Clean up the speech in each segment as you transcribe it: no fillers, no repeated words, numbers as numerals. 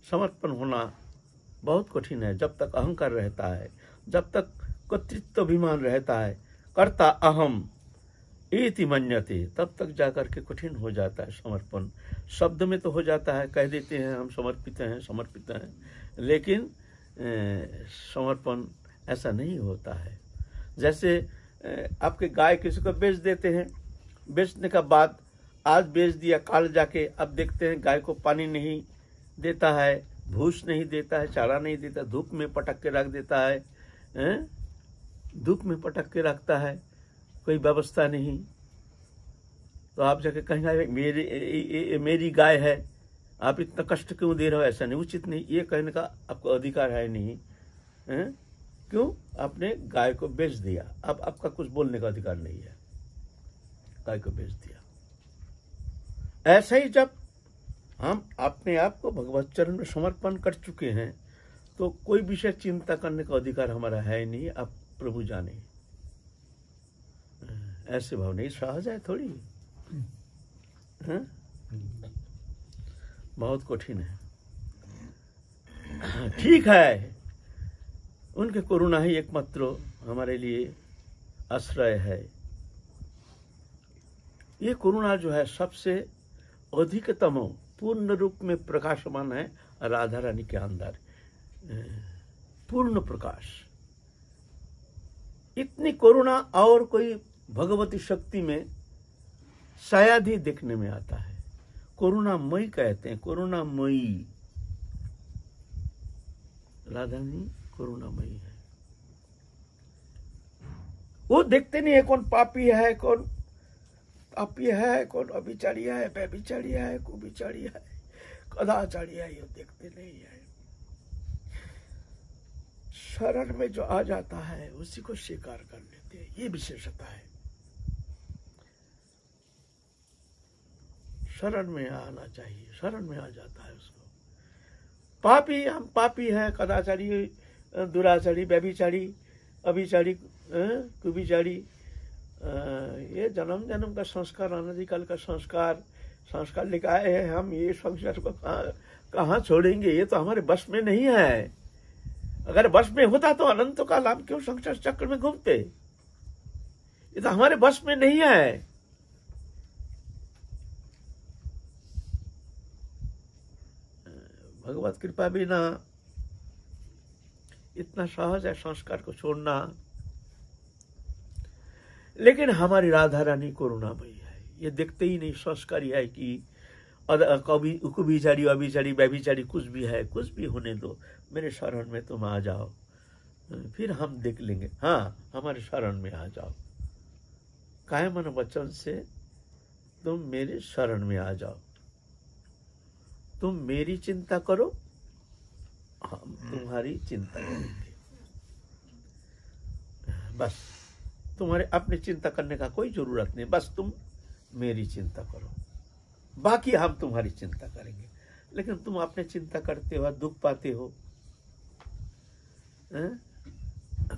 समर्पण होना बहुत कठिन है। जब तक अहंकार रहता है, जब तक कर्तृत्व अभिमान रहता है, कर्ता अहम इति मन्यते, तब तक जाकर के कठिन हो जाता है समर्पण। शब्द में तो हो जाता है, कह देते हैं हम समर्पित हैं समर्पित हैं, लेकिन समर्पण ऐसा नहीं होता है। जैसे आपके गाय किसी को बेच देते हैं, बेचने का बाद आज बेच दिया, काल जाके अब देखते हैं गाय को पानी नहीं देता है, भूस नहीं देता है, चारा नहीं देता, धूप में पटक के रख देता है, धूप में पटक के रखता है, कोई व्यवस्था नहीं। तो आप जाके कहेंगे मेरी गाय है, आप इतना कष्ट क्यों दे रहे हो? ऐसा नहीं, उचित नहीं, ये कहने का आपको अधिकार है नहीं। क्यों? आपने गाय को बेच दिया, अब आपका कुछ बोलने का अधिकार नहीं है, गाय को बेच दिया। ऐसा ही जब हम अपने आप को भगवत चरण में समर्पण कर चुके हैं तो कोई विषय चिंता करने का अधिकार हमारा है नहीं। आप प्रभु जाने, ऐसे भाव नहीं सहज है थोड़ी, बहुत कठिन है। ठीक है, उनके करुणा ही एकमात्र हमारे लिए आश्रय है। ये करुणा जो है सबसे अधिकतम पूर्ण रूप में प्रकाशमान है राधा रानी के अंदर, पूर्ण प्रकाश। इतनी करुणा और कोई भगवती शक्ति में शायद ही देखने में आता है। करुणामयी कहते हैं, करुणामयी राधा रानी करुणामयी है। वो देखते नहीं है कौन पापी है, कौन पापी है, कौन अभिचारी है, व्यभिचारी है, कुभिचारी है, कदाचारी है, ये देखते नहीं है। शरण में जो आ जाता है उसी को स्वीकार कर लेते हैं, ये विशेषता है। शरण में आना चाहिए, शरण में आ जाता है उसको। पापी, हम पापी है, कदाचारी, दुराचारी, व्यभिचारी, अभिचारी, कुभिचारी, ये जन्म जन्म का संस्कार, अनादिकाल का संस्कार लेकर आए हैं हम। ये संस्कार को कहाँ छोड़ेंगे? ये तो हमारे बस में नहीं है। अगर बस में होता तो अनंत काल हम क्यों संसार चक्र में घूमते? ये तो हमारे बस में नहीं है। भगवत कृपा बिना इतना सहज है संस्कार को छोड़ना। लेकिन हमारी राधा रानी करुणामयी है, ये देखते ही नहीं संस्कारी है कि कभी कुभिचारी, अभिचारी, व्यभिचारी कुछ भी है, कुछ भी होने दो, मेरे शरण में तुम आ जाओ, फिर हम देख लेंगे। हाँ, हमारे शरण में आ जाओ, काहे मन वचन से तुम मेरे शरण में आ जाओ। तुम मेरी चिंता करो, हम तुम्हारी चिंता करेंगे। बस तुम्हारे अपनी चिंता करने का कोई जरूरत नहीं, बस तुम मेरी चिंता करो, बाकी हम तुम्हारी चिंता करेंगे। लेकिन तुम अपने चिंता करते हो, दुख पाते हो।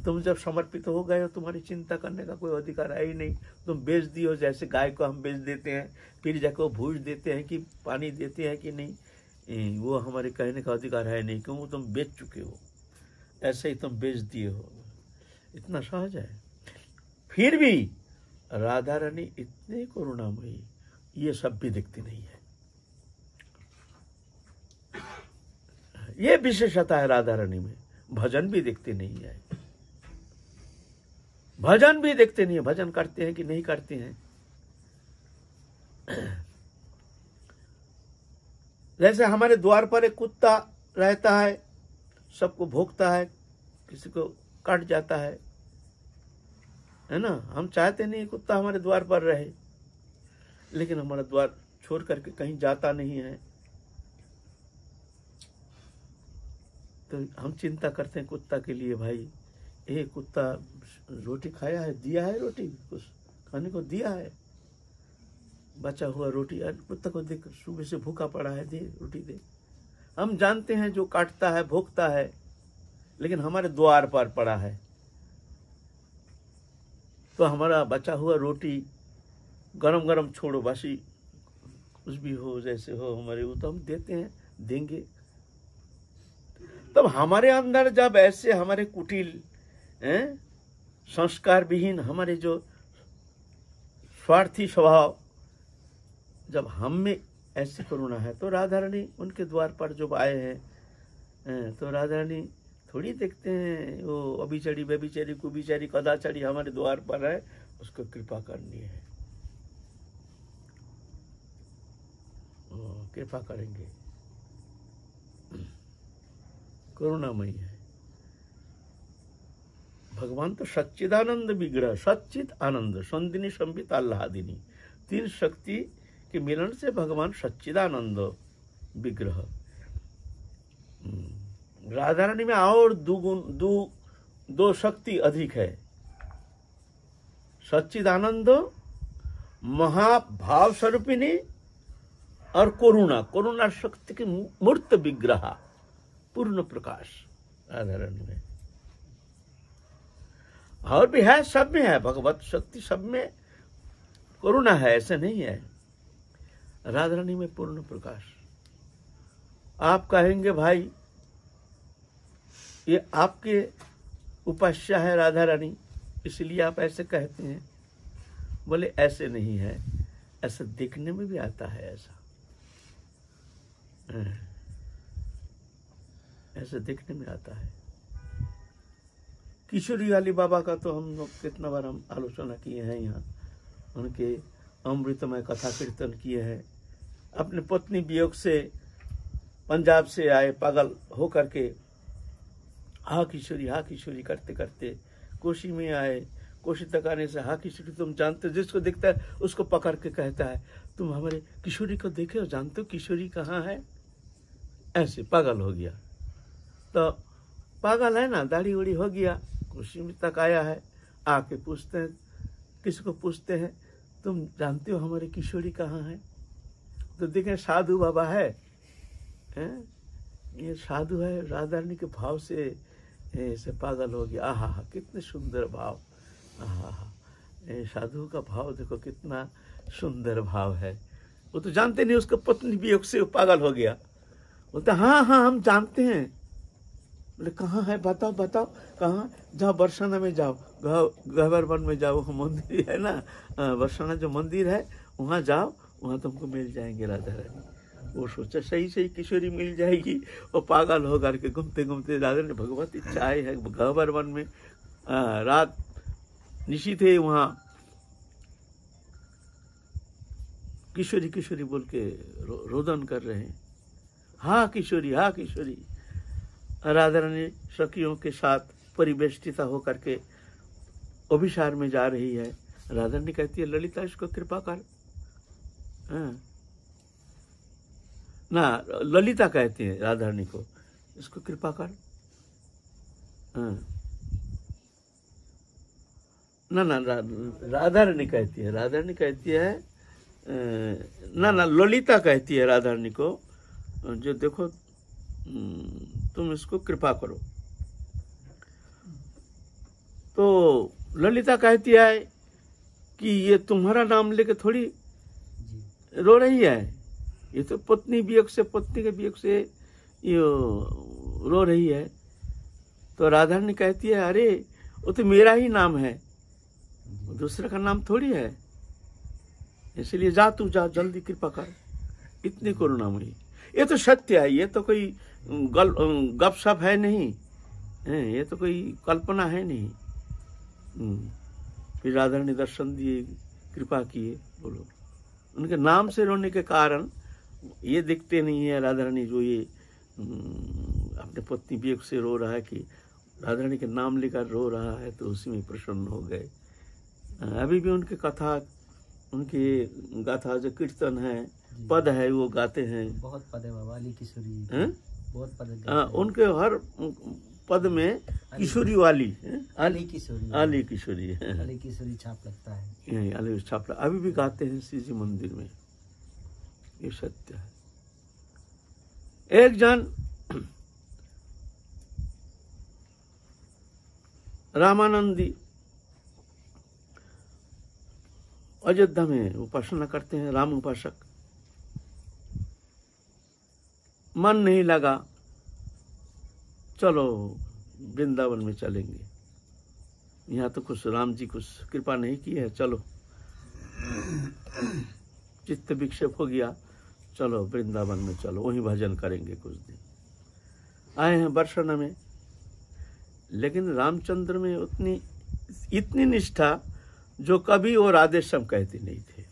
तुम जब समर्पित हो गए हो, तुम्हारी चिंता करने का कोई अधिकार है ही नहीं। तुम बेच दियो, जैसे गाय को हम बेच देते हैं, फिर जाकर वो भूज देते हैं कि पानी देते हैं कि नहीं, वो हमारे कहने का अधिकार है नहीं, क्यों? तुम बेच चुके हो, ऐसे ही तुम बेच दिए हो। इतना सहज है। फिर भी राधा रानी इतने करुणामयी, ये सब भी दिखती नहीं है। ये विशेषता है राधा रानी में। भजन भी देखते नहीं है, भजन भी देखते नहीं है। भजन करते हैं कि नहीं करते हैं? जैसे हमारे द्वार पर एक कुत्ता रहता है, सबको भोंकता है, किसी को काट जाता है ना। हम चाहते नहीं कुत्ता हमारे द्वार पर रहे, लेकिन हमारा द्वार छोड़ करके कहीं जाता नहीं है, तो हम चिंता करते हैं कुत्ता के लिए। भाई, ये कुत्ता रोटी खाया है, दिया है रोटी, कुछ खाने को दिया है, बचा हुआ रोटी, कुत्ता को देख सुबह से भूखा पड़ा है, दे रोटी दे। हम जानते हैं जो काटता है, भोंकता है, लेकिन हमारे द्वार पर पड़ा है, तो हमारा बचा हुआ रोटी गरम गरम छोड़ो, बासी कुछ भी हो, जैसे हो हमारे, वो तो हम देते हैं, देंगे। तब हमारे अंदर जब ऐसे हमारे कुटिल संस्कार विहीन हमारे जो स्वार्थी स्वभाव जब हम में ऐसी करुणा है, तो राधा रानी उनके द्वार पर जब आए हैं तो राधा रानी थोड़ी देखते हैं वो अभिचरी व्यभिचरी कुभिचारी कदाचारी हमारे द्वार पर है, उसको कृपा करनी है, कृपा करेंगे, करुणामयी है। भगवान तो सच्चिदानंद विग्रह, सच्चिद आनंद, संदिनी संबित आह्लादिनी, तीन शक्ति के मिलन से भगवान सच्चिदानंद विग्रह। राधा रानी में और दो शक्ति अधिक है, सच्चिदानंद महाभाव स्वरूपिणी और करुणा शक्ति की मूर्त विग्रह, पूर्ण प्रकाश राधा रानी में। और भी है, सब में है, भगवत शक्ति सब में करुणा है, ऐसे नहीं है। राधा रानी में पूर्ण प्रकाश। आप कहेंगे भाई ये आपके उपास्या है राधा रानी, इसलिए आप ऐसे कहते हैं। बोले ऐसे नहीं है, ऐसा देखने में भी आता है, ऐसे देखने में आता है। किशोरी वाली बाबा का तो हम लोग कितना बार हम आलोचना किए हैं, यहाँ उनके अमृतमय कथा कीर्तन किए हैं। अपने पत्नी वियोग से पंजाब से आए पागल हो करके, हा किशोरी करते करते कोशी में आए। कोशी तक आने से हा किशोरी तुम जानते हो, जिसको दिखता है उसको पकड़ के कहता है तुम हमारे किशोरी को देखे हो, जानते हो किशोरी कहाँ है। ऐसे पागल हो गया, तो पागल है ना, दाढ़ी उड़ी हो गया, कोशी में तक आया है, आके पूछते हैं, किसको पूछते हैं तुम जानते हो हमारे किशोरी कहाँ है। तो देखें साधु बाबा है, ये साधु है, राधा रानी के भाव से ऐसे पागल हो गया। आहा हा, कितने सुंदर भाव, आहा हा, साधु का भाव देखो कितना सुंदर भाव है। वो तो जानते नहीं, उसका पत्नी वियोग से पागल हो गया। बोलते हाँ हम जानते हैं। बोले कहाँ है, बताओ कहाँ। जाओ बरसाना में जाओ, गहबर वन में जाओ, वो मंदिर है ना, बरसाना जो मंदिर है वहाँ जाओ, वहाँ तुमको मिल जाएंगे राधा रानी। वो सोचा सही किशोरी मिल जाएगी। वो पागल होकर के घूमते घूमते राधा रानी भगवती चाय है गहबर वन में, रात निशी थे वहाँ, किशोरी बोल के रोदन कर रहे हैं, हाँ किशोरी। राधा रानी सखियों के साथ परिवेष्टिता होकर के अभिसार में जा रही है। राधा रानी कहती है ललिता इसको कृपा कर, ना ललिता कहती है राधा रानी को, इसको कृपा कर। ना राधा रानी कहती है ना ललिता कहती है राधा रानी को, जो देखो तुम इसको कृपा करो। तो ललिता कहती है कि ये तुम्हारा नाम लेके थोड़ी रो रही है, ये तो पत्नी के वियोग से ये रो रही है। तो राधा रानी कहती है अरे वो तो मेरा ही नाम है, दूसरे का नाम थोड़ी है, इसलिए जा तू जा, जल्दी कृपा कर। इतनी करुणामयी, ये तो सत्य है, ये तो कोई गपशप है नहीं, ये तो कोई कल्पना है नहीं। फिर राधा रानी दर्शन दिए, कृपा किए। बोलो उनके नाम से रोने के कारण ये दिखते नहीं है राधा रानी जो ये अपने पत्नी वियोग से रो रहा है, कि राधा रानी के नाम लेकर रो रहा है, तो उसी में प्रसन्न हो गए। अभी भी उनके कथा, उनकी गाथा जो कीर्तन है, पद है, वो गाते हैं। बहुत पद है बाबा, अली किशोरी बहुत पद उनके हर पद में किशोरी वाली, अली किशोरी छाप लगता है, अली छाप अभी भी गाते हैं श्री जी मंदिर में, ये सत्य है। एक जन रामानंदी अयोध्या में उपासना करते हैं, राम उपासक। मन नहीं लगा, चलो वृंदावन में चलेंगे, यहाँ तो कुछ राम जी कुछ कृपा नहीं की है, चलो। चित्त विक्षेप हो गया, चलो वृंदावन में चलो, वहीं भजन करेंगे कुछ दिन। आए हैं बरसाना में, लेकिन रामचंद्र में इतनी निष्ठा जो कभी वो राधेश्याम कहते नहीं थे।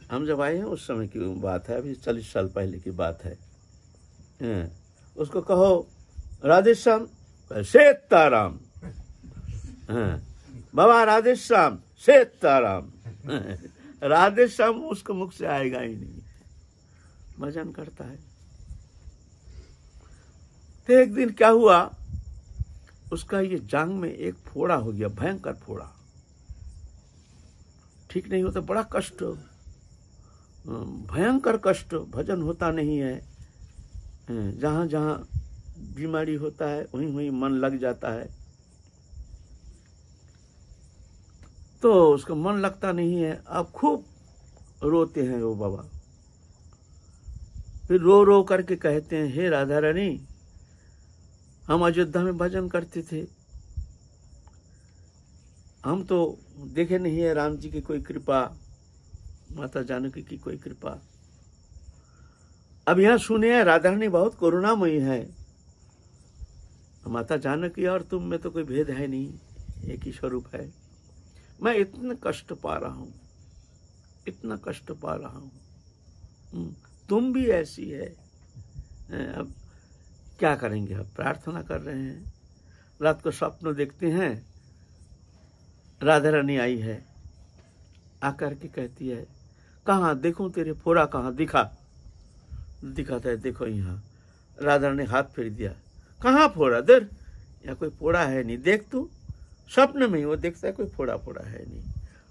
हम जब आए हैं उस समय की बात है, अभी 40 साल पहले की बात है। उसको कहो राधेश्याम, सीताराम। बाबा राधेश्याम, सीताराम। राधेश्याम उसको मुख से आएगा ही नहीं, भजन करता है। तो एक दिन क्या हुआ, उसका ये जांग में एक फोड़ा हो गया, भयंकर फोड़ा, ठीक नहीं होता, बड़ा कष्ट, भयंकर कष्ट, भजन होता नहीं है। जहां जहां बीमारी होता है वहीं वहीं मन लग जाता है, तो उसका मन लगता नहीं है। अब खूब रोते हैं वो बाबा, फिर रो रो करके कहते हैं, हे राधा रानी, हम अयोध्या में भजन करते थे, हम तो देखे नहीं है राम जी की कोई कृपा, माता जानकी की कोई कृपा। अब यहाँ सुने हैं राधा रानी बहुत करुणामयी है, माता जानकी और तुम में तो कोई भेद है नहीं, एक ही स्वरूप है। मैं इतना कष्ट पा रहा हूं, इतना कष्ट पा रहा हूं, तुम भी ऐसी है। अब क्या करेंगे, अब प्रार्थना कर रहे हैं। रात को स्वप्न देखते हैं, राधा रानी आई है, आकर के कहती है, कहाँ देखूं तेरे फोड़ा, कहाँ दिखा। दिखाता है, देखो यहाँ। राधा रानी हाथ फेर दिया, कहाँ फोड़ा, दर यहाँ कोई फोड़ा है नहीं, देख तू। स्वप्न में वो देखता है कोई फोड़ा फोड़ा है नहीं,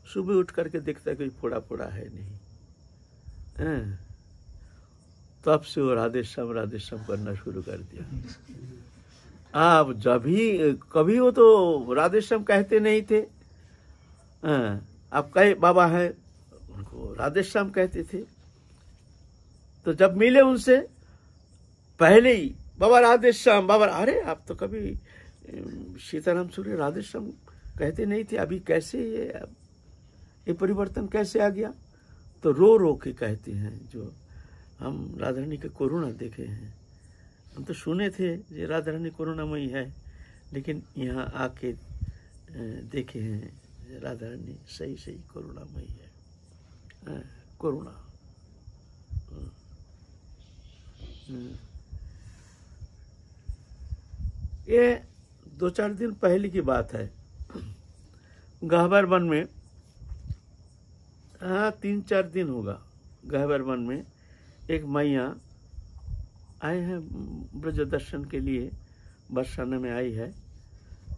सुबह उठ करके देखता है कोई फोड़ा फोड़ा है नहीं। तब से वो राधेश्याम राधेश्याम करना शुरू कर दिया। अब जब भी कभी वो तो राधेश्याम कहते नहीं थे, अब कई बाबा है उनको राधेश्याम कहते थे। तो जब मिले उनसे पहले ही बाबा राधेश्याम, बाबा, अरे आप तो कभी सीताराम सूर्य राधेश्याम कहते नहीं थे, अभी कैसे ये परिवर्तन कैसे आ गया। तो रो रो के कहते हैं, जो हम राधा रानी के करुणा देखे हैं, हम तो सुने थे ये राधा रानी करुणामयी है, लेकिन यहाँ आके देखे हैं राधा रानी सही सही करुणामयी है, करुणा। ये 2-4 दिन पहले की बात है, गहबर वन में, 3-4 दिन होगा, गहबर वन में एक मैया आए हैं ब्रज दर्शन के लिए, बरसाना में आई है।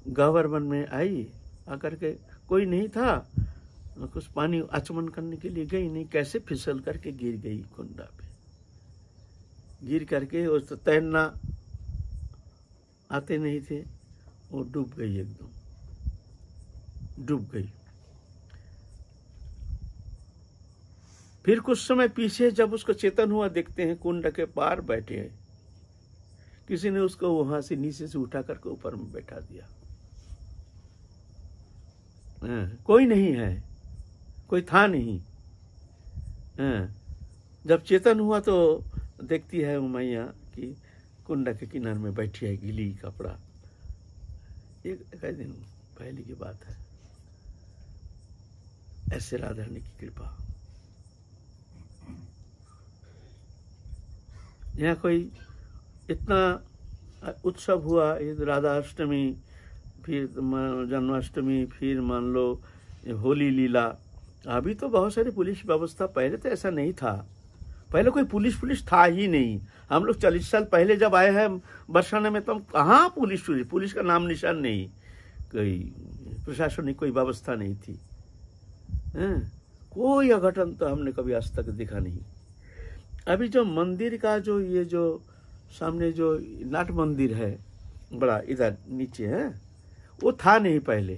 गहबर वन में आई, आकर के कोई नहीं था, कुछ पानी आचमन करने के लिए गई, नहीं कैसे फिसल करके गिर गई कुंडा पे। गिर करके उस तो तैरना आते नहीं थे, वो डूब गई, एकदम डूब गई। फिर कुछ समय पीछे जब उसको चेतन हुआ, देखते हैं कुंड के पार बैठे हैं, किसी ने उसको वहां से नीचे से उठा करके ऊपर में बैठा दिया। कोई नहीं है, कोई था नहीं। जब चेतन हुआ तो देखती है वो मैया कि कुंड के किनारे में बैठी है, गीली कपड़ा। एक दिन पहले की बात है। ऐसे राधा रानी की कृपा। यहाँ कोई इतना उत्सव हुआ, राधा अष्टमी, फिर जन्माष्टमी, फिर मान लो होली लीला। अभी तो बहुत सारी पुलिस व्यवस्था, पहले तो ऐसा नहीं था, पहले कोई पुलिस था ही नहीं। हम लोग 40 साल पहले जब आए हैं बरसाना में, तो कहाँ पुलिस का नाम निशान नहीं, कोई प्रशासनिक कोई व्यवस्था नहीं थी। कोई अघटन तो हमने कभी आज तक देखा नहीं। अभी जो मंदिर का जो ये जो सामने जो नाट मंदिर है बड़ा इधर नीचे है, वो था नहीं पहले,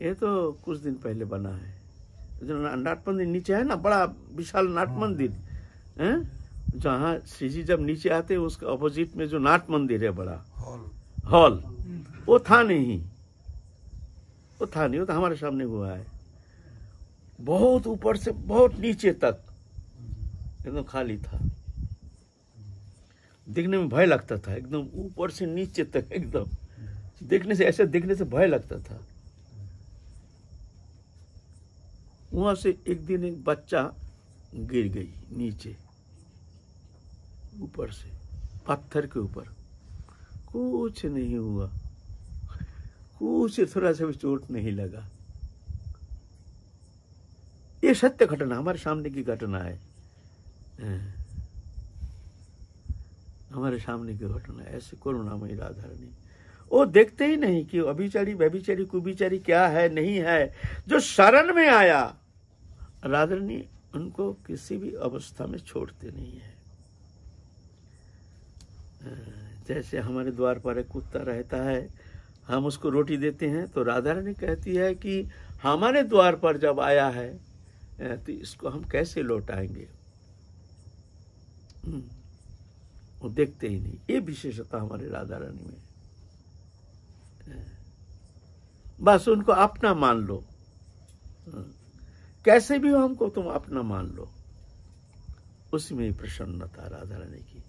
ये तो कुछ दिन पहले बना है। जो नाट मंदिर नीचे है ना, बड़ा विशाल नाट मंदिर है, जहाँ श्री जी जब नीचे आते हैं उसके ऑपोजिट में जो नाट मंदिर है बड़ा हॉल हॉल, वो था नहीं, वो तो हमारे सामने हुआ है। बहुत ऊपर से बहुत नीचे तक एकदम खाली था, देखने में भय लगता था, एकदम ऊपर से नीचे तक एकदम देखने से भय लगता था। वहां से एक दिन एक बच्चा गिर गई नीचे, ऊपर से पत्थर के ऊपर, कुछ नहीं हुआ, कुछ थोड़ा सा भी चोट नहीं लगा। ये सत्य घटना, हमारे सामने की घटना है, हमारे सामने की घटना है। ऐसे करुणामयी राधा रानी, वो देखते ही नहीं कि अभिचारी व्यभिचारी कुभिचारी क्या है नहीं है। जो शरण में आया, राधा रानी उनको किसी भी अवस्था में छोड़ते नहीं है। जैसे हमारे द्वार पर एक कुत्ता रहता है, हम उसको रोटी देते हैं तो राधा रानी कहती है कि हमारे द्वार पर जब आया है तो इसको हम कैसे लौटाएंगे। वो देखते ही नहीं। ये विशेषता हमारे राधा रानी में, बस उनको अपना मान लो, कैसे भी हो हमको तुम अपना मान लो, उसमें प्रसन्नता राधा रानी की।